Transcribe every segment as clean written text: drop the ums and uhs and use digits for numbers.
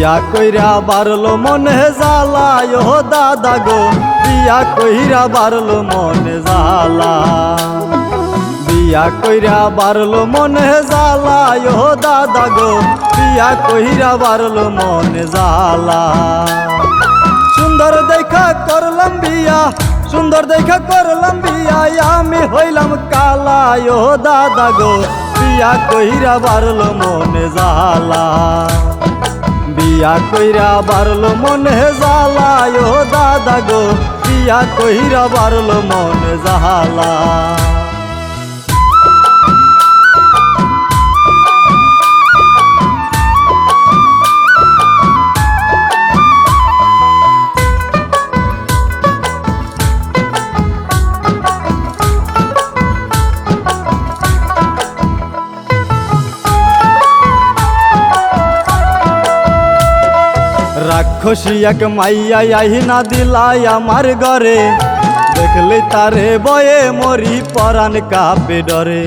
বিয়া কইরা বারলো মনে জ্বালা ও দাদা গো, বিয়া কইরা বারলো মনে জ্বালা। বিয়া কইরা বারলো মনে জ্বালা ও দাদা গো, বিয়া কইরা বারলো মনে জ্বালা। সুন্দর দেখা করলাম বিয়া, সুন্দর দেখা করলাম বিয়া, আমি হইলাম কালা ও দাদা গো, বিয়া কইরা বারলো মনে জ্বালা। বিয়া কইরা বারলো মনে জ্বালা ও দাদা গো, বিয়া কইরা বারলো মনে জ্বালা। রাক্ষসী এক মাইয়া আহিনা দিলাই আমার ঘরে, দেখলে তারে বয়ে মরি পরাণ কাঁপে ডরে।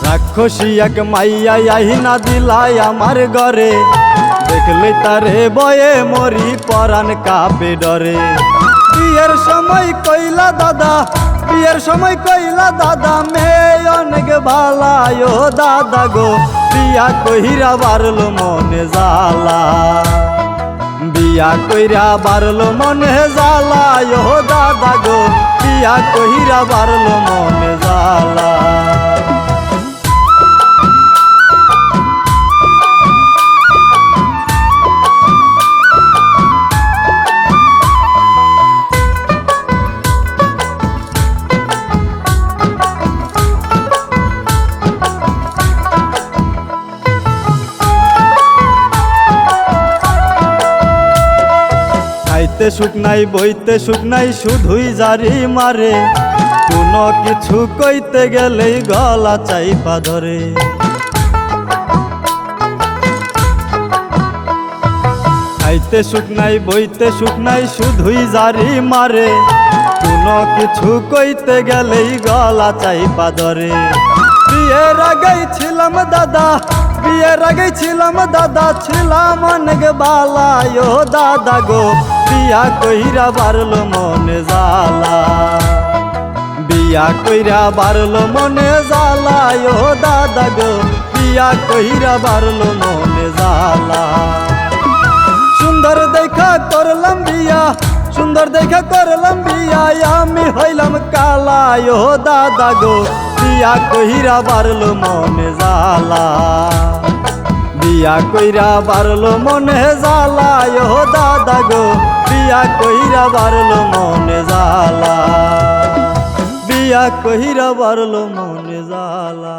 রাক্ষসী এক মাইয়া আহিনা দিলাই আমার ঘরে, দেখলে তারে বয়ে মরি পরাণ কাঁপে ডরে। বিয়ের সময় কইলা দাদা, বিয়ের সময় কইলা দাদা, মেয়ে অনেক ভালা ও দাদা গো, বিয়া কইরা বারলো মনে জ্বালা। বিয়া কইরা বারলো মনে জ্বালা ও দাদা গো, বিয়া কইরা বারলো মনে জ্বালা। খাইতে সুখ নাই বইতে সুখ নাই শুধুই জারি মারে, কোনো কিছু কইতে গেলেই গলা চাইপা ধরে। খাইতে সুখ নাই বইতে সুখ নাই শুধুই জারি মারে, কোনো কিছু কইতে গেলেই গলা চাইপা ধরে। বিয়ের আগেই ছিলাম দাদা, বিয়ের আগেই ছিলাম দাদা, ছিলাম অনেক বালা ও দাদা গো, বিয়া কইরা বারলো মনে জ্বালা। বিয়া কইরা বারলো মনে জ্বালা ও দাদা গো, বিয়া কইরা বারলো মনে জ্বালা। সুন্দর দেখা করলাম বিয়া, সুন্দর দেখা করলাম বিয়া, আমি হইলাম কালা ও দাদা গো, বিয়া কইরা বারলো মনে জ্বালা। বিয়া কইরা বারলো মনে জ্বালা ও দাদা গো, বিয়া কইরা বারলো মনে জ্বালা। বিয়া কইরা বারলো মনে জ্বালা।